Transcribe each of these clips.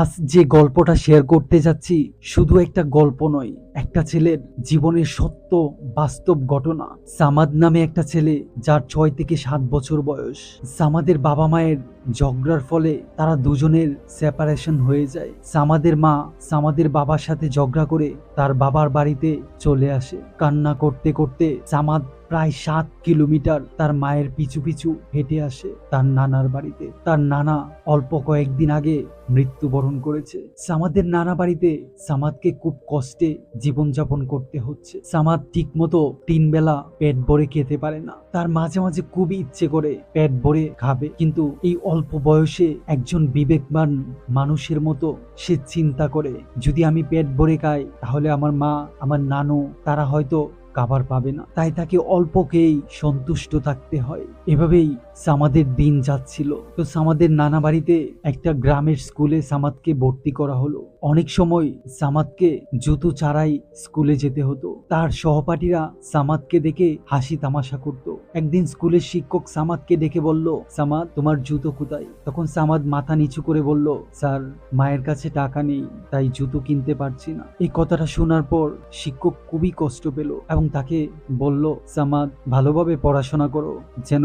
আজ যে গল্পটা শেয়ার করতে যাচ্ছি শুধু একটা গল্প নয়, একটা ছেলের জীবনের সত্য বাস্তব ঘটনা। সামাদ নামে একটা ছেলে, যার 6 থেকে 7 বছর বয়স। সামাদের বাবা মায়ের ঝগড়ার ফলে তারা দুজনের সেপারেশন হয়ে যায়। সামাদের মা সামাদের বাবার সাথে ঝগড়া করে তার বাবার বাড়িতে চলে আসে। কান্না করতে করতে সামাদ প্রায় 7 কিলোমিটার তার মায়ের পিছু পিছু হেঁটে আসে তার নানার বাড়িতে। তার নানা অল্প কয়েকদিন আগে মৃত্যুবরণ করেছে। সামাদের নানা বাড়িতে সামাদকে খুব কষ্টে জীবনযাপন করতে হচ্ছে। সামাদ ঠিক মতো 3 বেলা পেট ভরে খেতে পারে না। তার মাঝে মাঝে খুবই ইচ্ছে করে পেট ভরে খাবে, কিন্তু এই অল্প বয়সে একজন বিবেকবান মানুষের মতো সে চিন্তা করে, যদি আমি পেট ভরে খাই তাহলে আমার মা, আমার নানু তারা হয়তো খাবার পাবে না, তাই তাকে অল্পকেই সন্তুষ্ট থাকতে হয়। এভাবেই সামাদের দিন যাচ্ছিল। তো সামাদের নানা বাড়িতে একটা গ্রামের স্কুলে সামাদকে ভর্তি করা হলো। অনেক সময় সামাদকে জুতো ছাড়াই স্কুলে যেতে হতো। তার সহপাঠীরা সামাদকে দেখে হাসি তামাশা করত। একদিন স্কুলের শিক্ষক সামাদকে ডেকে বলল, সামাদ, তোমার জুতো কোথায়? তখন সামাদ মাথা নিচু করে বলল, স্যার, মায়ের কাছে টাকা নেই, তাই জুতো কিনতে পারছি না। এই কথাটা শোনার পর শিক্ষক খুবই কষ্ট পেল এবং তাকে বলল, সামাদ, ভালোভাবে পড়াশোনা করো, যেন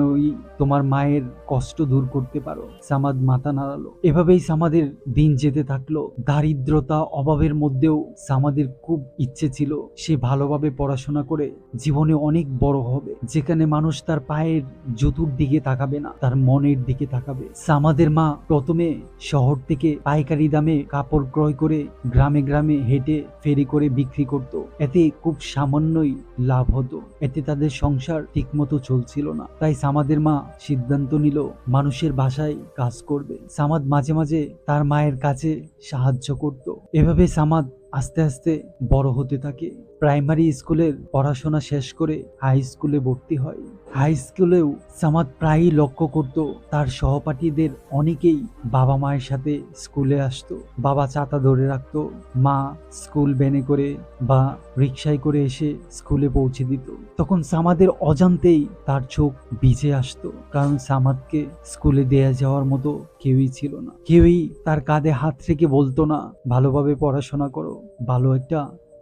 তোমার মায়ের কষ্ট দূর করতে পারো। সামাদ মাথা নাড়ালো। এভাবেই সামাদের দিন যেতে থাকলো। দারিদ্রতা, অভাবের মধ্যেও সামাদের খুব ইচ্ছে ছিল সে ভালোভাবে পড়াশোনা করে জীবনে অনেক বড় হবে, যেখানে মানুষ তার পায়ের জুতুর দিকে তাকাবে না, তার মনের দিকে তাকাবে। সামাদের মা প্রথমে শহর থেকে পাইকারি দামে কাপড় ক্রয় করে গ্রামে গ্রামে হেঁটে ফেরি করে বিক্রি করত। এতে খুব সামান্যই লাভ হতো। এতে তাদের সংসার ঠিকমতো চলছিল না। তাই সামাদের মা সিদ্ধান্ত নিল মানুষের বাসায় কাজ করবে। সামাদ মাঝে মাঝে তার মায়ের কাছে সাহায্য করত। এভাবে সামাদ আস্তে আস্তে বড় হতে থাকে। প্রাইমারি স্কুলের পড়াশোনা শেষ করে হাই স্কুলে ভর্তি হয়। হাই স্কুলেও সামাদ প্রায়ই লক্ষ্য করত তার সহপাঠীদের অনেকেই বাবা মায়ের সাথে স্কুলে আসতো। বাবা ছাতা ধরে রাখতো, মা স্কুল ভ্যানে করে বা রিক্সায় করে এসে স্কুলে পৌঁছে দিত। তখন সামাদের অজান্তেই তার চোখ ভিজে আসতো, কারণ সামাদকে স্কুলে দেয়া যাওয়ার মতো কেউই ছিল না। কেউই তার কাঁধে হাত রেখে বলতো না, ভালোভাবে পড়াশোনা করো, ভালো একটা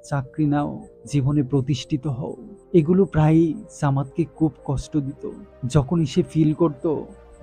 চাকরি নাও, জীবনে প্রতিষ্ঠিত হও। এগুলো প্রায়ই সামাদকে খুব কষ্ট দিত। যখনই সে ফিল করত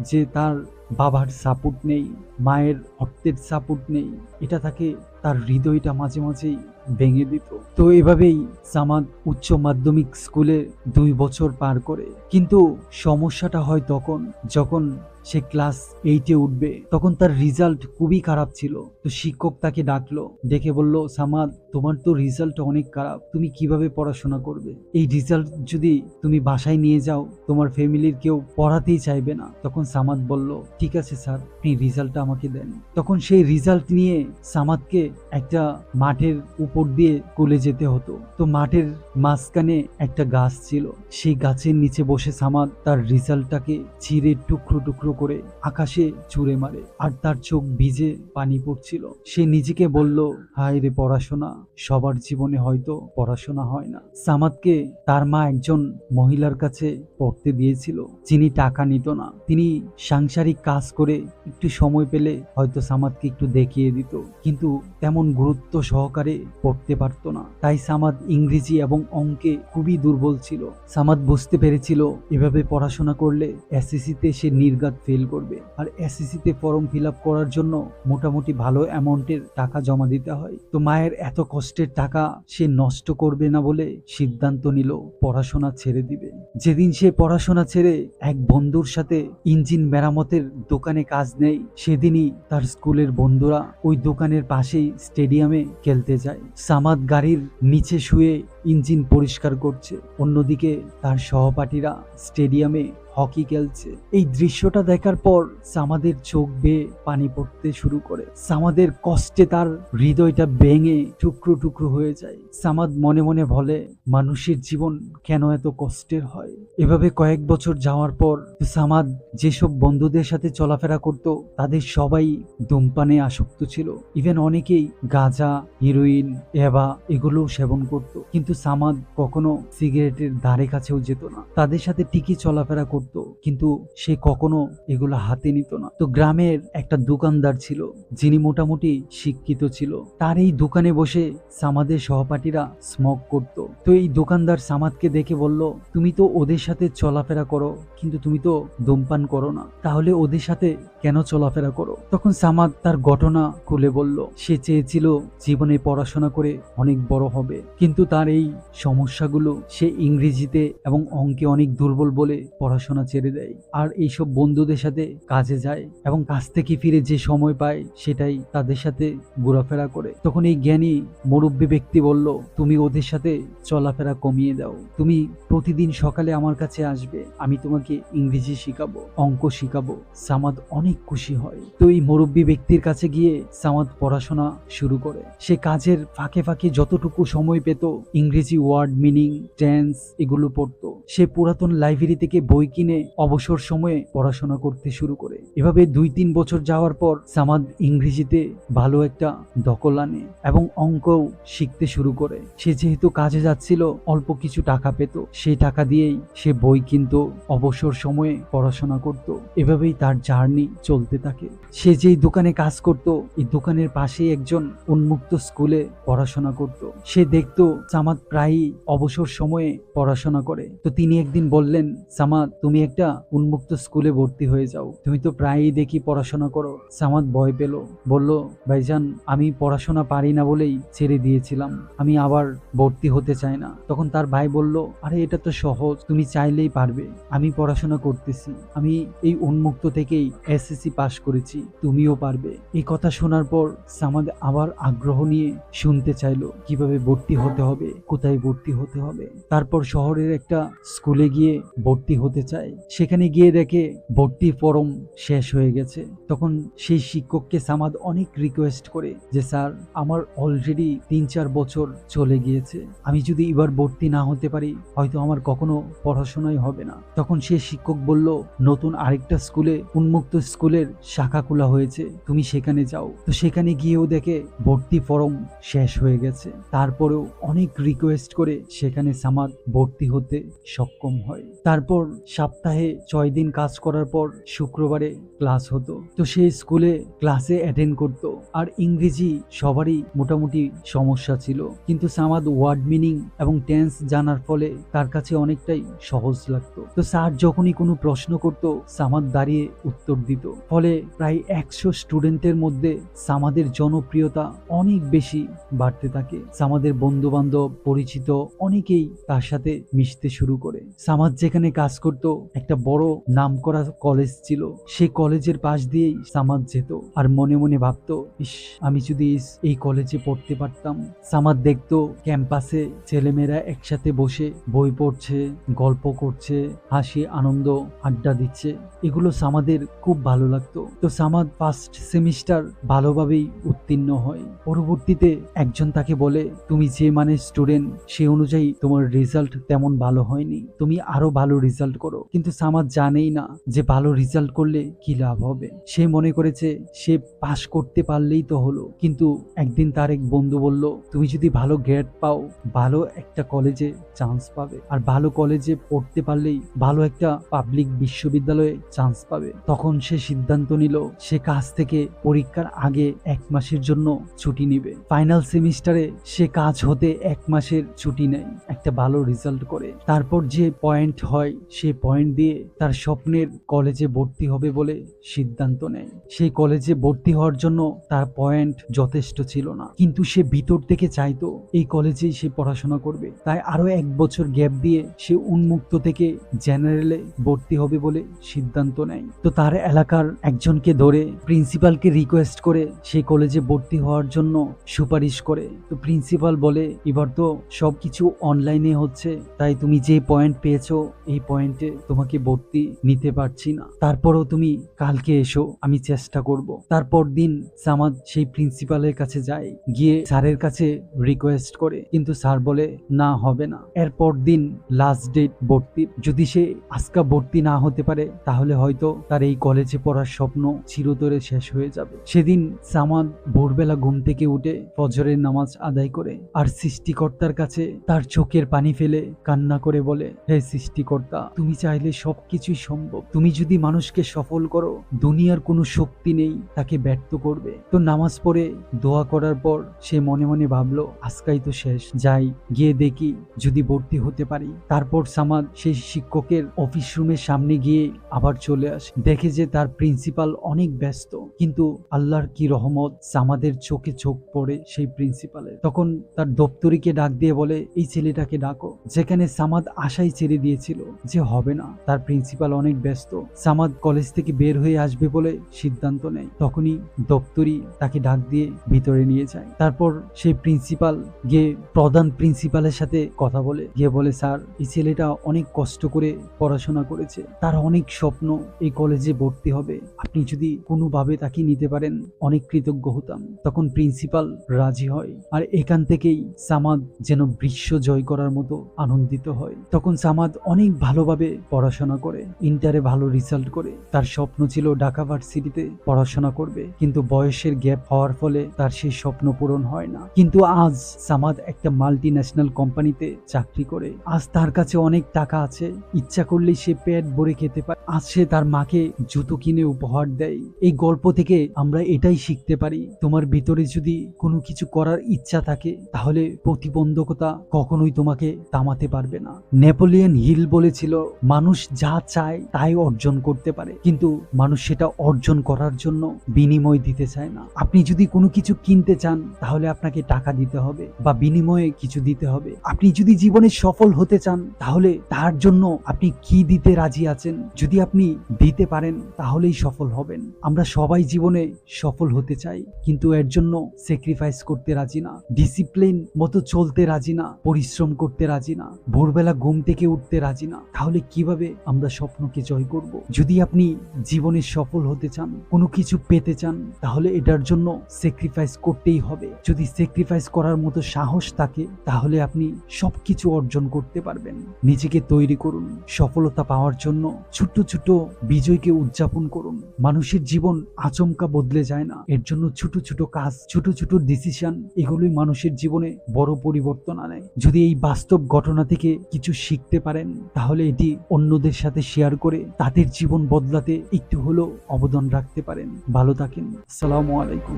যে তার বাবার সাপোর্ট নেই, মায়ের অর্থের সাপোর্ট নেই, এটা তাকে তার হৃদয়টা মাঝে মাঝেই ভেঙে দিত। তো এভাবেই সামাদ উচ্চ মাধ্যমিক স্কুলে 2 বছর পার করে। কিন্তু সমস্যাটা হয় তখন যখন সে ক্লাস 8-এ উঠবে। তখন তার রেজাল্ট খুবই খারাপ ছিল। তো শিক্ষক তাকে ডাকলো, ডেকে বলল, সামাদ, তোমার তো রেজাল্ট অনেক খারাপ, তুমি কিভাবে পড়াশোনা করবে? এই রেজাল্ট যদি তুমি বাসায় নিয়ে যাও, তোমার ফ্যামিলির কেউ পড়াতেই চাইবে না। তখন সামাদ বলল, ঠিক আছে স্যার, আপনি রেজাল্টটা আমাকে দেন। তখন সেই রেজাল্ট নিয়ে সামাদকে একটা মাঠের উপর দিয়ে স্কুলে যেতে হতো। তো মাঠের মাঝখানে একটা গাছ ছিল। সেই গাছের নিচে বসে সামাদ তার রেজাল্টটাকে ছিঁড়ে টুকরো টুকরো করে আকাশে ছুঁড়ে মারে, আর তার চোখ ভিজে পানি পড়ছিল। সে নিজেকে বলল, হায় রে পড়াশোনা, সবার জীবনে হয়তো পড়াশোনা হয় না। সামাদকে তার মা একজন মহিলার কাছে পড়তে দিয়েছিল, যিনি টাকা নিত না। তিনি সাংসারিক কাজ করে একটু সময় পেলে হয়তো সামাদকে একটু দেখিয়ে দিত, কিন্তু তেমন গুরুত্ব সহকারে পড়তে পারতো না। তাই সামাদ ইংরেজি এবং অঙ্কে খুবই দুর্বল ছিল। সামাদ বুঝতে পেরেছিল এভাবে পড়াশোনা করলে এসএসসিতে সে নির্ঘাত ফেল করবে, আর এসএসসিতে ফর্ম ফিল আপ করার জন্য মোটামুটি ভালো অ্যামাউন্টের টাকা জমা দিতে হয়। তো মায়ের এত কষ্টের টাকা সে নষ্ট করবে না বলে সিদ্ধান্ত নিল পড়াশোনা ছেড়ে দিবে। যেদিন সে পড়াশোনা ছেড়ে এক বন্ধুর সাথে ইঞ্জিন মেরামতের দোকানে কাজ নেয়, সেদিনই তার স্কুলের বন্ধুরা ওই দোকানের পাশেই স্টেডিয়ামে খেলতে যায়। সামাদ গাড়ির নিচে শুয়ে ইঞ্জিন পরিষ্কার করছে, অন্যদিকে তার সহপাঠীরা স্টেডিয়ামে হকি খেলছে। এই দৃশ্যটা দেখার পর সামাদের চোখ বেয়ে পানি পড়তে শুরু করে। সামাদের কষ্টে তার হৃদয়টা ভেঙে টুকরো টুকরো হয়ে যায়। সামাদ মনে মনে বলে, মানুষের জীবন কেন এত কষ্টের হয়? এভাবে কয়েক বছর যাওয়ার পর সামাদ যেসব বন্ধুদের সাথে চলাফেরা করত, তাদের সবাই ধূমপানে আসক্ত ছিল। ইভেন অনেকেই গাঁজা, হিরোইন, ইয়াবা এগুলো সেবন করত। কিন্তু সামাদ কখনো সিগারেটের ধারে কাছেও যেত না। তাদের সাথে ঠিকই চলাফেরা করত, করত, কিন্তু সে কখনো এগুলো হাতে নিত না। তো গ্রামের একটা দোকানদার ছিল যিনি মোটামুটি শিক্ষিত ছিল। তার এই দোকানে বসে সামাদের সহপাঠীরা স্মোক করত। তো এই দোকানদার সামাদকে দেখে বলল, তুমি তো ওদের সাথে চলাফেরা করো, কিন্তু তুমি তো ধূমপান করো না, তাহলে ওদের সাথে কেন চলাফেরা করো? তখন সামাদ তার ঘটনা খুলে বলল, সে চেয়েছিল জীবনে পড়াশোনা করে অনেক বড় হবে, কিন্তু তার এই সমস্যাগুলো, সে ইংরেজিতে এবং অঙ্কে অনেক দুর্বল বলে পড়াশোনা ছেড়ে দেয়, আর এইসব বন্ধুদের সাথে কাজে যায় এবং কাজ থেকে ফিরে যে সময় পায় সেটাই তাদের সাথে ঘোরাফেরা করে। তখন এই জ্ঞানী মুরব্বী ব্যক্তি বলল, তুমি ওদের সাথে চলাফেরা কমিয়ে দাও, তুমি প্রতিদিন সকালে আমার কাছে আসবে, আমি তোমাকে ইংরেজি শিখাবো, অঙ্ক শিখাবো। সামাদ অনেক খুশি হয়। তো এই মুরব্বী ব্যক্তির কাছে গিয়ে সামাদ পড়াশোনা শুরু করে। সে কাজের ফাঁকে ফাঁকে যতটুকু সময় পেত ইংরেজি ওয়ার্ড মিনিং, টেন্স এগুলো পড়তো। সে পুরাতন লাইব্রেরি থেকে বই কিনে অবসর সময়ে পড়াশোনা করতে শুরু করে। এভাবে 2-3 বছর যাওয়ার পর সামাদ ইংরেজিতে ভালো একটা দখল আনে এবং অঙ্কও শিখতে শুরু করে। সে যেহেতু কাজে যাচ্ছিল, অল্প কিছু টাকা পেত, সেই টাকা দিয়েই সে বই কিনতো, অবসর সময়ে পড়াশোনা করত। এভাবেই তার জার্নি চলতে থাকে। সে যেই দোকানে কাজ করত, এই দোকানের পাশেই একজন উন্মুক্ত স্কুলে পড়াশোনা করত। সে দেখতো সামাদ প্রায়ই অবসর সময়ে পড়াশোনা করে। তো তিনি একদিন বললেন, সামাদ, তুমি একটা উন্মুক্ত স্কুলে ভর্তি হয়ে যাও, তুমি তো প্রায়ই দেখি পড়াশোনা করো। সামাদ ভয় পেল, বলল, ভাইজান, আমি পড়াশোনা পারি না বলেই ছেড়ে দিয়েছিলাম, আমি আবার ভর্তি হতে চাই না। তখন তার ভাই বলল, আরে এটা তো সহজ, তুমি চাইলেই পারবে, আমি পড়াশোনা করতেছি, আমি এই উন্মুক্ত থেকেই এসএসসি পাশ করেছি, তুমিও পারবে। এই কথা শোনার পর সামাদ আবার আগ্রহ নিয়ে শুনতে চাইলো কিভাবে ভর্তি হতে হবে, কোথায় ভর্তি হতে হবে। তারপর শহরের একটা স্কুলে গিয়ে ভর্তি হতে চায়। সেখানে গিয়ে দেখে ভর্তি ফর্ম শেষ হয়ে গেছে। তখন সেই শিক্ষককে সামাদ অনেক রিকোয়েস্ট করে যে, স্যার, আমার অলরেডি 3-4 বছর চলে গিয়েছে, আমি যদি এবার ভর্তি না হতে পারি হয়তো আমার কখনো পড়াশোনাই হবে না। তখন সে শিক্ষক বলল, নতুন আরেকটা স্কুলে, উন্মুক্ত স্কুলের শাখা খোলা হয়েছে, তুমি সেখানে যাও। তো সেখানে গিয়েও দেখে ভর্তি ফর্ম শেষ হয়ে গেছে। তারপরেও অনেক রিকোয়েস্ট করে সেখানে সামাদ ভর্তি হতে সক্ষম হয়। তারপর সপ্তাহে 6 দিন কাজ করার পর শুক্রবারে ক্লাস হতো। তো সে স্কুলে ক্লাসে অ্যাটেন্ড করত। আর ইংরেজি সবারই মোটামুটি সমস্যা ছিল, কিন্তু সামাদ ওয়ার্ড মিনিং এবং টেন্স জানার ফলে তার কাছে অনেকটাই সহজ লাগতো। তো স্যার যখনই কোনো প্রশ্ন করত, সামাদ দাঁড়িয়ে উত্তর দিত। ফলে প্রায় 100 স্টুডেন্টের মধ্যে সামাদের জনপ্রিয়তা অনেক বেশি বাড়তে থাকে। সামাদের বন্ধু বান্ধব, পরিচিত অনেকেই তার সাথে মিশতে শুরু করে। সামাদ যেখানে কাজ করত একটা বড় নামকরা কলেজ ছিল, সেই কলেজের পাশ দিয়েই সামাদ যেত আর মনে মনে ভাবতো, ইস, আমি যদি এই কলেজে পড়তে পারতাম। সামাদ দেখতো ক্যাম্পাসে ছেলেমেয়েরা একসাথে বসে বই পড়ছে, গল্প করছে, হাসি আনন্দ আড্ডা দিচ্ছে, এগুলো সামাদের খুব ভালো লাগতো। তো সামাদ ফার্স্ট সেমিস্টার ভালোভাবেই উত্তীর্ণ হয়। পরবর্তীতে একজন তাকে বলে, তুমি যে মানের স্টুডেন্ট সে অনুযায়ী তোমার রেজাল্ট তেমন ভালো হয়নি, তুমি আরো ভালো রেজাল্ট করো। কিন্তু সামাদ জানেই না যে ভালো রেজাল্ট করলে কি লাভ হবে। সে মনে করেছে সে পাশ করতে পারলেই তো হলো। কিন্তু একদিন তার এক বন্ধু বলল, তুমি যদি ভালো গ্রেড পাও, ভালো একটা কলেজে চান্স পাবে, আর ভালো কলেজে পড়তে পারলেই ভালো একটা পাবলিক বিশ্ববিদ্যালয়ে চান্স পাবে। তখন সে সিদ্ধান্ত নিল সে কাজ থেকে পরীক্ষার আগে 1 মাসের জন্য ছুটি নিবে। ফাইনাল সেমিস্টারে সে কাজ হতে 1 মাসের ছুটি নেয়, একটা ভালো রেজাল্ট করে। তারপর যে পয়েন্ট হয় সেই পয়েন্ট দিয়ে তার স্বপ্নের কলেজে ভর্তি হবে বলে সিদ্ধান্ত নেয়। সেই কলেজে ভর্তি হওয়ার জন্য তার পয়েন্ট যথেষ্ট ছিল না, কিন্তু সে ভিতর থেকে চাইতো এই কলেজেই সে পড়াশোনা করবে। তাই আরো 1 বছর গ্যাপ দিয়ে সে উন্মুক্ত থেকে জেনারেলে ভর্তি হবে বলে সিদ্ধান্ত নেয়। তো তার এলাকার একজনকে ধরে প্রিন্সিপালকে রিকোয়েস্ট করে সেই কলেজে ভর্তি হওয়ার জন্য সুপারিশ করে। তো প্রিন্সিপাল বলে, এবার তো সবকিছু অনলাইনে হচ্ছে, তাই তুমি যে পয়েন্ট পেয়েছো এই পয়েন্টে তোমাকে ভর্তি নিতে পারছি না, তারপরও তুমি কালকে এসো, আমি চেষ্টা করব। তারপর দিন সামাদ সেই প্রিন্সিপালের কাছে যায়, গিয়ে স্যারের কাছে রিকোয়েস্ট করে, কিন্তু স্যার বলে না, হবে না। এরপর দিন লাস্ট ডেট ভর্তির। যদি সে আজকা ভর্তি না হতে পারে তাহলে হয়তো তার এই কলেজে পড়ার স্বপ্ন চিরতরে শেষ হয়ে যাবে। সেদিন সামাদ ভোরবেলা ঘুম থেকে উঠে ফজরের নামাজ আদায় করে আর সৃষ্টিকর্তার কাছে তার চোখের পানি ফেলে কান্না করে বলে, হে সৃষ্টিকর্তা, তুমি চাইলে চাইলে সবকিছুই সম্ভব। তুমি যদি মানুষকে সফল করো, দুনিয়ার কোনো শক্তি নেই তাকে ব্যর্থ করবে। তো নামাজ পড়ে দোয়া করার পর সে মনে মনে ভাবলো, আজকাই তো শেষ, যাই গিয়ে দেখি যদি ভর্তি হতে পারি। তারপর সামাদ সেই শিক্ষকের অফিস রুমের সামনে গিয়ে আবার চলে আসে। দেখে যে তার প্রিন্সিপাল অনেক ব্যস্ত, কিন্তু আল্লাহর কি রহমত, সামাদের চোখে চোখ পড়ে সেই প্রিন্সিপালের। তখন তার দপ্তরিকে ডাক দিয়ে বলে, এই ছেলেটাকে ডাকো। যেখানে সামাদ আশাই ছেড়ে দিয়েছিল যে হবে না, তার প্রিন্সিপাল অনেক ব্যস্ত, সামাদ কলেজ থেকে বের হয়ে আসবে বলে সিদ্ধান্ত নেয়। তখনই দপ্তরি তাকে ডাক দিয়ে ভিতরে নিয়ে যায়। তারপর সেই প্রিন্সিপাল গিয়ে প্রধান প্রিন্সিপালের সাথে কথা বলে, গিয়ে বলে, স্যার এই ছেলেটা অনেক কষ্ট করে পড়াশোনা করেছে, তার অনেক স্বপ্ন এই কলেজে ভর্তি হবে, আপনি যদি কোনোভাবে তাকে নিতে পারেন অনেক কৃতজ্ঞ হতাম। তখন প্রিন্সিপাল রাজি হয়, আর এখান থেকেই সামাদ যেন বিশ্ব জয় করার মতো আনন্দিত হয়। তখন সামাদ অনেক ভালোভাবে পড়াশোনা করে, ইন্টারে ভালো রেজাল্ট করে। তার স্বপ্ন ছিল ঢাকা ভার্সিটিতে পড়াশোনা করবে, কিন্তু বয়সের গ্যাপ হওয়ার ফলে তার সেই স্বপ্ন পূরণ হয় না। কিন্তু আজ সামাদ একটা মাল্টি ন্যাশনাল কোম্পানিতে চাকরি করে। আজ তার কাছে অনেক টাকা আছে, ইচ্ছা করলেই সে পেট ভরে খেতে পারে। আজ সে তার মাকে জুতো কিনে উপহার দেয়। এই গল্প থেকে আমরা এটাই শিখতে পারি, তোমার ভিতরে যদি কোনো কিছু করার ইচ্ছা থাকে তাহলে প্রতিবন্ধকতা কখনোই তোমাকে থামাতে পারবে না। নেপোলিয়ন হিল বলেছিল, মানুষ যা চায় তাই অর্জন করতে পারে, কিন্তু মানুষ সেটা অর্জন করার জন্য বিনিময় দিতে চায় না। আপনি যদি কোনো কিছু কিনতে চান তাহলে আপনাকে টাকা দিতে হবে বা বিনিময়ে কিছু দিতে হবে। আপনি যদি জীবনে সফল হতে চান তাহলে তার জন্য আপনি কি দিতে রাজি আছেন, যদি আপনি দিতে পারেন তাহলেই সফল হবেন। আমরা সবাই জীবনে সফল হতে চাই, কিন্তু এর জন্য স্যাক্রিফাইস করতে রাজি না, ডিসিপ্লিন মতো চলতে রাজি না, পরিশ্রম করতে রাজি না, ভোরবেলা ঘুম থেকে উঠতে রাজি না। তাহলে কিভাবে আমরা স্বপ্নকে জয় করব? যদি আপনি জীবনে সফল হতে চান, কোনো কিছু পেতে চান, তাহলে এটার জন্য স্যাক্রিফাইস করতেই হবে। যদি স্যাক্রিফাইস করার মতো সাহস থাকে তাহলে আপনি সবকিছু অর্জন করতে পারবেন। নিজেকে তৈরি করুন সফলতা পাওয়ার জন্য, ছোট্ট ছোট বিজয়কে উদযাপন করুন। মানুষের জীবন আচমকা বদলে যায় না, এর জন্য ছোট ছোট কাজ, ছোট ছোট ডিসিশন, এগুলোই মানুষের জীবনে বড় পরিবর্তন আনে। যদি এই বাস্তব ঘটনা থেকে কিছু শিখতে পারেন তাহলে এটি অন্যদের সাথে শেয়ার করে তাদের জীবন বদলাতে একটু হলেও অবদান রাখতে পারেন। ভালো থাকেন। আসসালামু আলাইকুম।